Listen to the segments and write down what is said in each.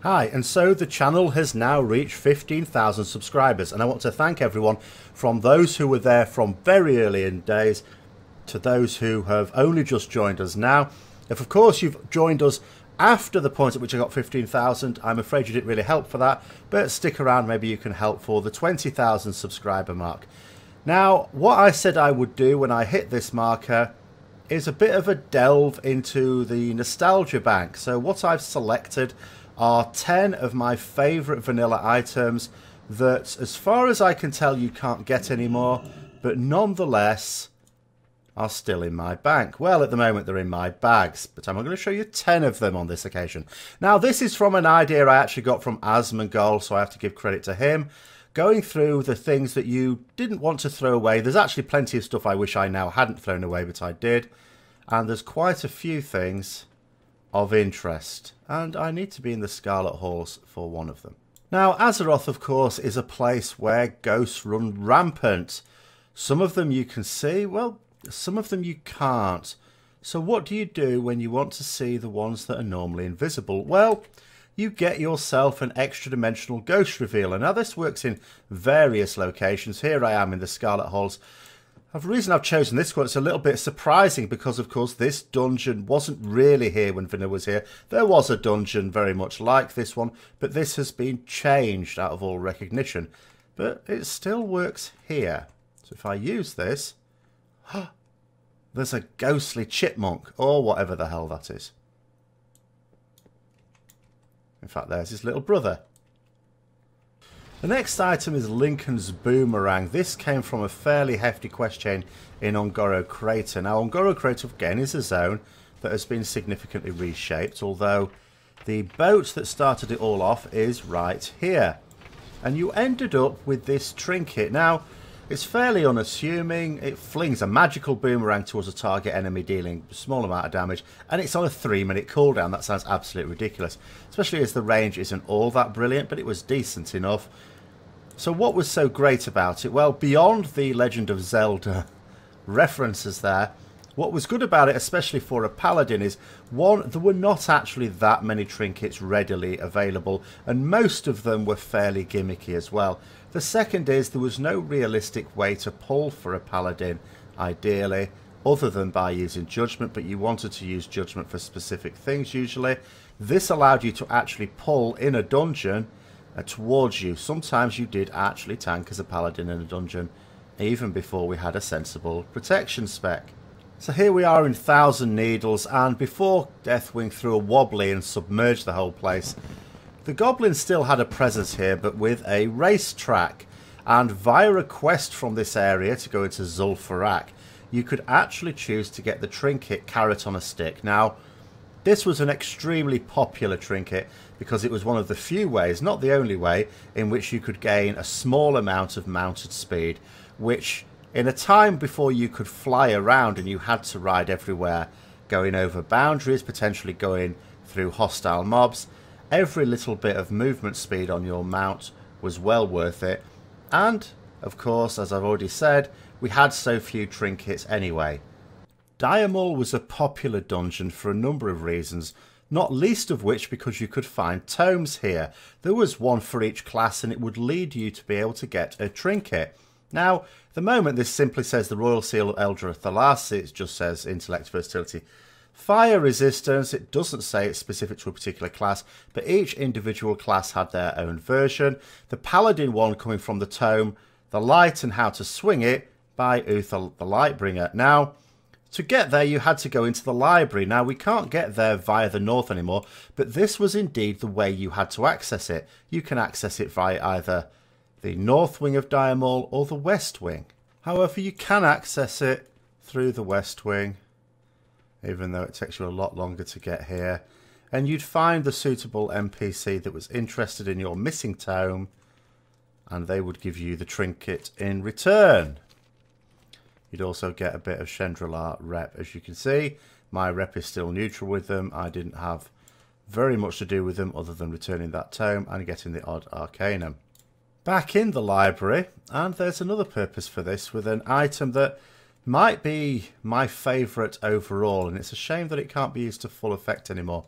Hi, and so the channel has now reached 15,000 subscribers, and I want to thank everyone from those who were there from very early in days to those who have only just joined us now. If of course you've joined us after the point at which I got 15,000, I'm afraid you didn't really help for that, but stick around, maybe you can help for the 20,000 subscriber mark. Now, what I said I would do when I hit this marker is a bit of a delve into the nostalgia bank. So what I've selected are 10 of my favourite vanilla items that, as far as I can tell, you can't get anymore, but nonetheless are still in my bank. Well, at the moment they're in my bags, but I'm going to show you 10 of them on this occasion. Now, this is from an idea I actually got from Asmongold, so I have to give credit to him. Going through the things that you didn't want to throw away. There's actually plenty of stuff I wish I now hadn't thrown away, but I did. And there's quite a few things of interest, and I need to be in the Scarlet Halls for one of them. Now, Azeroth, of course, is a place where ghosts run rampant. Some of them you can see, well, some of them you can't. So what do you do when you want to see the ones that are normally invisible? Well, you get yourself an extra dimensional ghost revealer. Now, this works in various locations. Here I am in the Scarlet Halls. The reason I've chosen this one, it's a little bit surprising because, of course, this dungeon wasn't really here when Vanilla was here. There was a dungeon very much like this one, but this has been changed out of all recognition. But it still works here. So if I use this, there's a ghostly chipmunk, or whatever the hell that is. In fact, there's his little brother. The next item is Lincoln's Boomerang. This came from a fairly hefty quest chain in Ungoro Crater. Now, Ungoro Crater, again, is a zone that has been significantly reshaped, although the boat that started it all off is right here. And you ended up with this trinket. Now, it's fairly unassuming. It flings a magical boomerang towards a target enemy, dealing a small amount of damage, and it's on a 3-minute cooldown. That sounds absolutely ridiculous, especially as the range isn't all that brilliant, but it was decent enough. So what was so great about it? Well, beyond the Legend of Zelda references there, what was good about it, especially for a paladin, is one, there were not actually that many trinkets readily available, and most of them were fairly gimmicky as well. The second is there was no realistic way to pull for a paladin, ideally, other than by using judgment, but you wanted to use judgment for specific things usually. This allowed you to actually pull in a dungeon towards you. Sometimes you did actually tank as a paladin in a dungeon, even before we had a sensible protection spec. So here we are in Thousand Needles, and before Deathwing threw a wobbly and submerged the whole place, the goblins still had a presence here, but with a racetrack. And via a quest from this area to go into Zul'Farrak, you could actually choose to get the trinket Carrot on a Stick. Now, this was an extremely popular trinket because it was one of the few ways, not the only way, in which you could gain a small amount of mounted speed, which in a time before you could fly around and you had to ride everywhere, going over boundaries, potentially going through hostile mobs, every little bit of movement speed on your mount was well worth it. And, of course, as I've already said, we had so few trinkets anyway. Diamol was a popular dungeon for a number of reasons, not least of which because you could find tomes here. There was one for each class and it would lead you to be able to get a trinket. Now, at the moment this simply says the Royal Seal of Eldra Thalas, it just says Intellect, Versatility, Fire Resistance. It doesn't say it's specific to a particular class, but each individual class had their own version. The Paladin one coming from the tome, The Light and How to Swing It by Uther the Lightbringer. Now, to get there, you had to go into the library. Now, we can't get there via the north anymore, but this was indeed the way you had to access it. You can access it via either the north wing of Diamol or the west wing. However, you can access it through the west wing, even though it takes you a lot longer to get here. And you'd find the suitable NPC that was interested in your missing tome, and they would give you the trinket in return. You'd also get a bit of Chandrila rep. As you can see, my rep is still neutral with them. I didn't have very much to do with them other than returning that tome and getting the odd arcanum. Back in the library, and there's another purpose for this with an item that might be my favourite overall, and it's a shame that it can't be used to full effect anymore.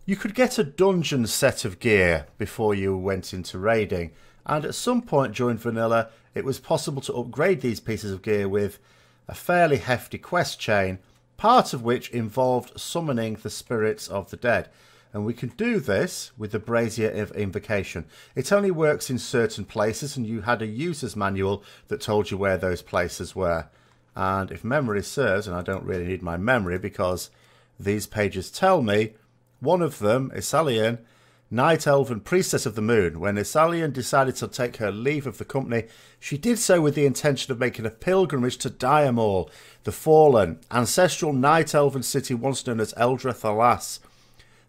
You could get a dungeon set of gear before you went into raiding, and at some point during vanilla it was possible to upgrade these pieces of gear with a fairly hefty quest chain, part of which involved summoning the spirits of the dead. And we can do this with the Brazier of Invocation. It only works in certain places, and you had a user's manual that told you where those places were. And if memory serves, and I don't really need my memory because these pages tell me, one of them, Salian, Night Elven Priestess of the Moon. When Salian decided to take her leave of the company, she did so with the intention of making a pilgrimage to Diamol, the fallen, ancestral Night Elven city once known as Eldrath Alas.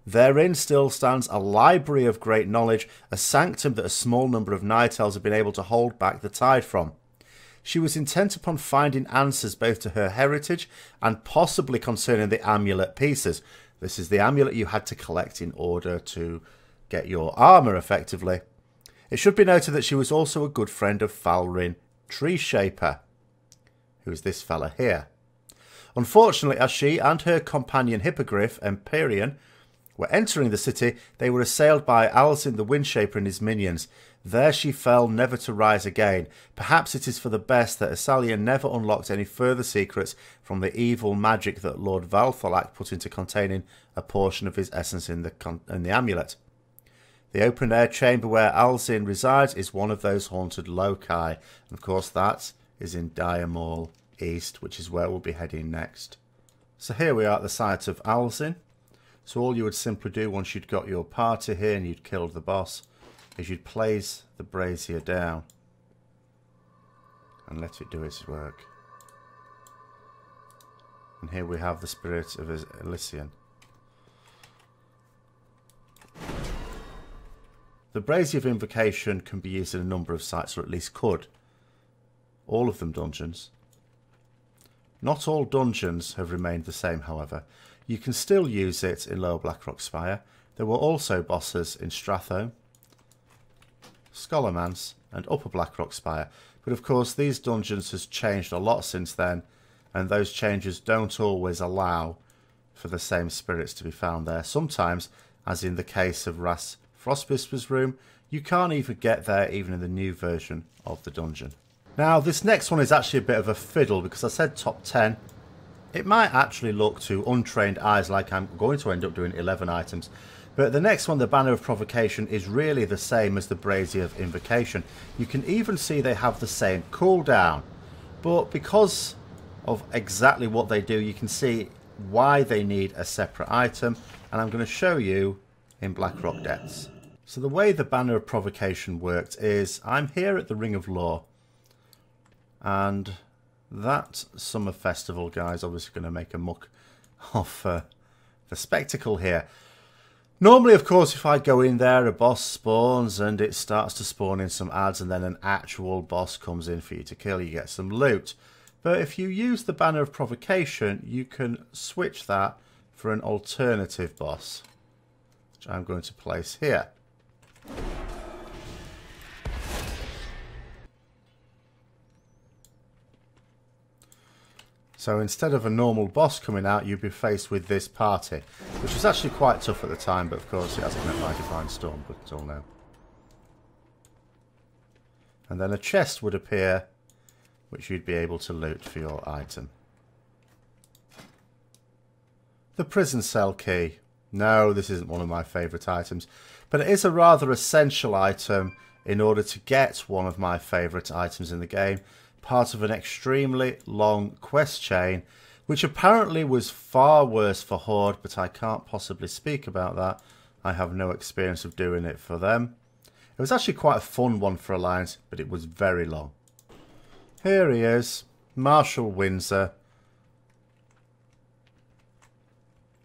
Therein still stands a library of great knowledge, a sanctum that a small number of Night Elves have been able to hold back the tide from. She was intent upon finding answers both to her heritage and possibly concerning the amulet pieces. This is the amulet you had to collect in order to get your armour, effectively. It should be noted that she was also a good friend of Falrin Treeshaper, who is this fella here. Unfortunately, as she and her companion Hippogriff, Empyrean, were entering the city, they were assailed by Alzin the Windshaper and his minions. There she fell, never to rise again. Perhaps it is for the best that Salian never unlocked any further secrets from the evil magic that Lord Valthalak put into containing a portion of his essence in the amulet. The open-air chamber where Alzin resides is one of those haunted loci. And of course that is in Diamol East, which is where we'll be heading next. So here we are at the site of Alzin. So all you would simply do once you'd got your party here and you'd killed the boss is you'd place the brazier down and let it do its work. And here we have the spirit of Elysium. The Brazier of Invocation can be used in a number of sites, or at least could. All of them dungeons. Not all dungeons have remained the same, however. You can still use it in Lower Blackrock Spire. There were also bosses in Strathome, Scholarmance and Upper Blackrock Spire. But of course these dungeons has changed a lot since then, and those changes don't always allow for the same spirits to be found there. Sometimes, as in the case of Ras Frostwhisper's room, you can't even get there even in the new version of the dungeon. Now this next one is actually a bit of a fiddle because I said top 10. It might actually look to untrained eyes like I'm going to end up doing 11 items. But the next one, the Banner of Provocation, is really the same as the Brazier of Invocation. You can even see they have the same cooldown. But because of exactly what they do, you can see why they need a separate item. And I'm going to show you in Blackrock Depths. So the way the Banner of Provocation worked is I'm here at the Ring of Law. And that summer festival guy's obviously going to make a muck of the spectacle here. Normally, of course, if I go in there, a boss spawns and it starts to spawn in some ads and then an actual boss comes in for you to kill. You get some loot. But if you use the Banner of Provocation, you can switch that for an alternative boss, which I'm going to place here. So instead of a normal boss coming out, you'd be faced with this party, which was actually quite tough at the time, but of course it hasn't met my Divine Storm until now. And then a chest would appear, which you'd be able to loot for your item. The prison cell key. No, this isn't one of my favourite items, but it is a rather essential item in order to get one of my favourite items in the game. Part of an extremely long quest chain, which apparently was far worse for Hoard, but I can't possibly speak about that. I have no experience of doing it for them. It was actually quite a fun one for Alliance, but it was very long. Here he is, Marshal Windsor.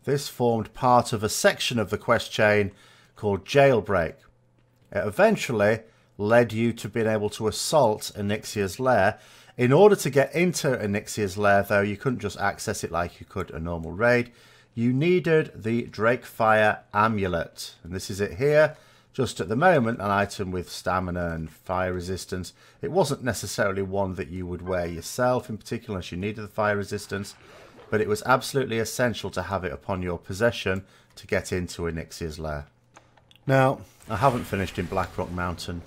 This formed part of a section of the quest chain called Jailbreak. It eventually led you to being able to assault Onyxia's lair. In order to get into Onyxia's lair, though, you couldn't just access it like you could a normal raid. You needed the Drakefire Amulet. And this is it here. Just at the moment, an item with stamina and fire resistance. It wasn't necessarily one that you would wear yourself in particular unless you needed the fire resistance. But it was absolutely essential to have it upon your possession to get into Onyxia's lair. Now, I haven't finished in Blackrock Mountain,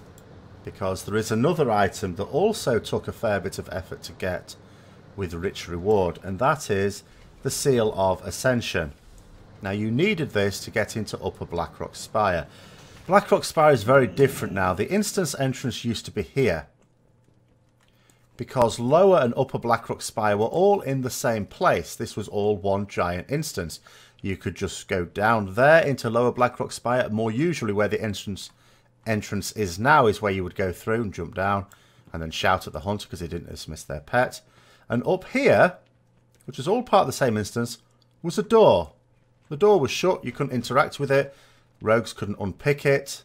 because there is another item that also took a fair bit of effort to get with rich reward, and that is the Seal of Ascension. Now, you needed this to get into Upper Blackrock Spire. Blackrock Spire is very different now. The instance entrance used to be here, because Lower and Upper Blackrock Spire were all in the same place. This was all one giant instance. You could just go down there into Lower Blackrock Spire. More usually where the entrance is now is where you would go through and jump down and then shout at the hunter because they didn't dismiss their pet. And up here, which is all part of the same instance, was a door. The door was shut. You couldn't interact with it. Rogues couldn't unpick it.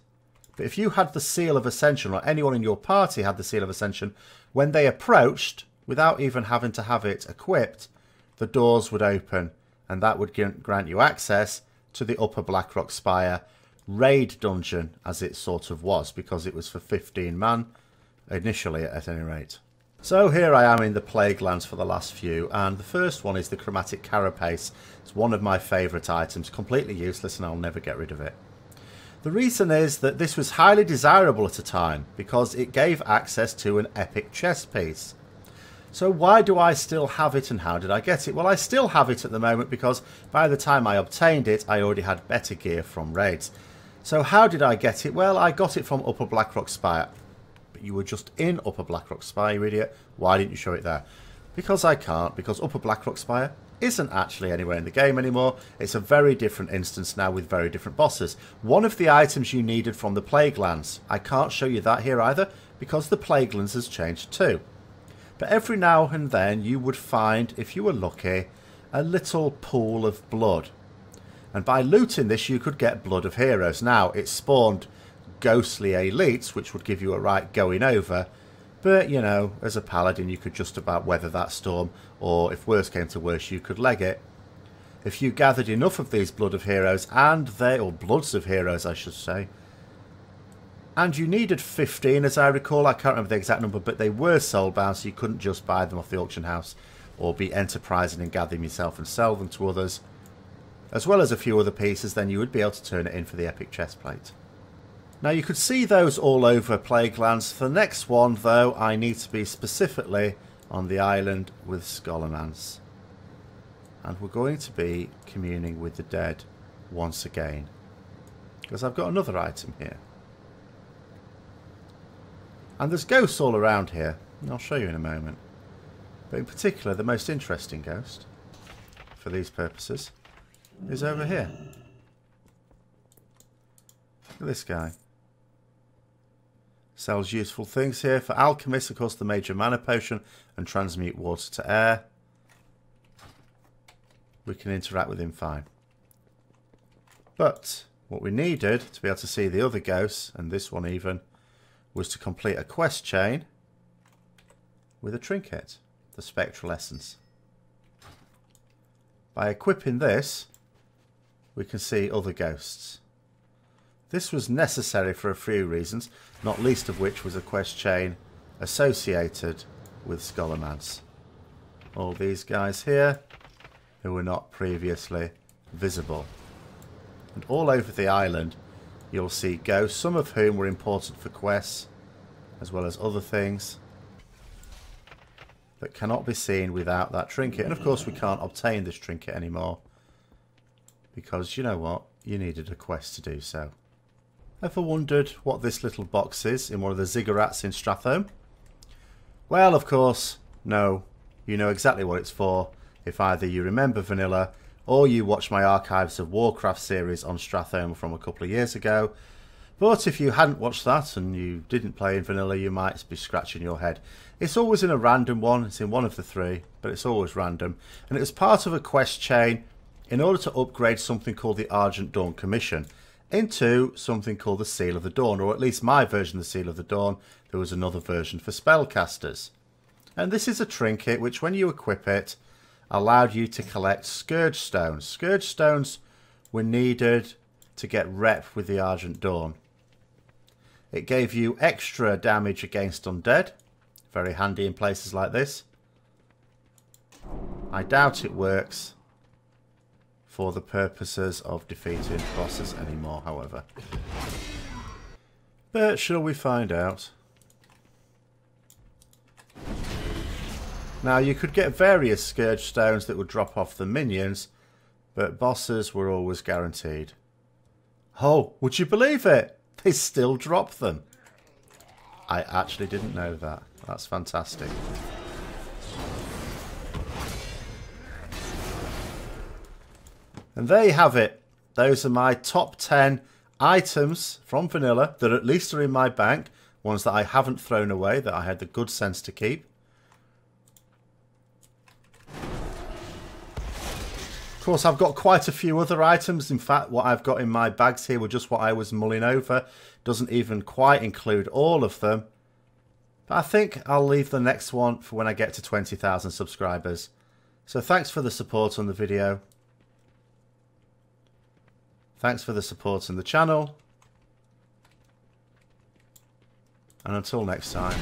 But if you had the Seal of Ascension, or anyone in your party had the Seal of Ascension, when they approached, without even having to have it equipped, the doors would open, and that would grant you access to the Upper Blackrock Spire raid dungeon, as it sort of was, because it was for 15 man, initially at any rate. So here I am in the Plaguelands for the last few, and the first one is the Chromatic Carapace. It's one of my favourite items, completely useless, and I'll never get rid of it. The reason is that this was highly desirable at a time, because it gave access to an epic chest piece. So why do I still have it, and how did I get it? Well, I still have it at the moment because by the time I obtained it, I already had better gear from raids. So how did I get it? Well, I got it from Upper Blackrock Spire. But you were just in Upper Blackrock Spire, you idiot. Why didn't you show it there? Because I can't, because Upper Blackrock Spire isn't actually anywhere in the game anymore. It's a very different instance now with very different bosses. One of the items you needed from the Plaguelands, I can't show you that here either, because the Plaguelands has changed too. But every now and then you would find, if you were lucky, a little pool of blood. And by looting this you could get blood of heroes. Now, it spawned ghostly elites, which would give you a right going over. But, you know, as a paladin you could just about weather that storm, or if worse came to worse you could leg it. If you gathered enough of these blood of heroes, or bloods of heroes I should say, and you needed 15 as I recall, I can't remember the exact number, but they were soulbound, so you couldn't just buy them off the auction house or be enterprising and gather them yourself and sell them to others, as well as a few other pieces, then you would be able to turn it in for the epic chestplate. Now you could see those all over Plaguelands. For the next one though, I need to be specifically on the island with Scholarmans. And we're going to be communing with the dead once again, because I've got another item here. And there's ghosts all around here, and I'll show you in a moment. But in particular, the most interesting ghost, for these purposes, is over here. Look at this guy. Sells useful things here. For alchemists, of course, the major mana potion and transmute water to air. We can interact with him fine. But what we needed to be able to see the other ghosts, and this one even, was to complete a quest chain with a trinket, the Spectral Essence. By equipping this, we can see other ghosts. This was necessary for a few reasons, not least of which was a quest chain associated with Scholarmans. All these guys here who were not previously visible. And all over the island you'll see ghosts, some of whom were important for quests, as well as other things that cannot be seen without that trinket. And of course we can't obtain this trinket anymore, because you know what? You needed a quest to do so. Ever wondered what this little box is in one of the ziggurats in Stratholme? Well, of course, no. You know exactly what it's for if either you remember Vanilla or you watch my Archives of Warcraft series on Stratholme from a couple of years ago. But if you hadn't watched that and you didn't play in Vanilla, you might be scratching your head. It's always in a random one. It's in one of the three, but it's always random. And it was part of a quest chain in order to upgrade something called the Argent Dawn Commission into something called the Seal of the Dawn, or at least my version of the Seal of the Dawn. There was another version for spellcasters. And this is a trinket which, when you equip it, allowed you to collect Scourge Stones. Scourge Stones were needed to get rep with the Argent Dawn. It gave you extra damage against undead, very handy in places like this. I doubt it works for the purposes of defeating bosses anymore, however. But shall we find out? Now, you could get various Scourge Stones that would drop off the minions, but bosses were always guaranteed. Oh, would you believe it? They still drop them. I actually didn't know that. That's fantastic. And there you have it. Those are my top 10 items from vanilla that at least are in my bank. Ones that I haven't thrown away, that I had the good sense to keep. Of course, I've got quite a few other items. In fact, what I've got in my bags here were just what I was mulling over. Doesn't even quite include all of them. But I think I'll leave the next one for when I get to 20,000 subscribers. So thanks for the support on the video. Thanks for the support on the channel. And until next time,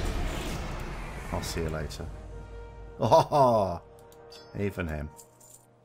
I'll see you later. Oh, even him.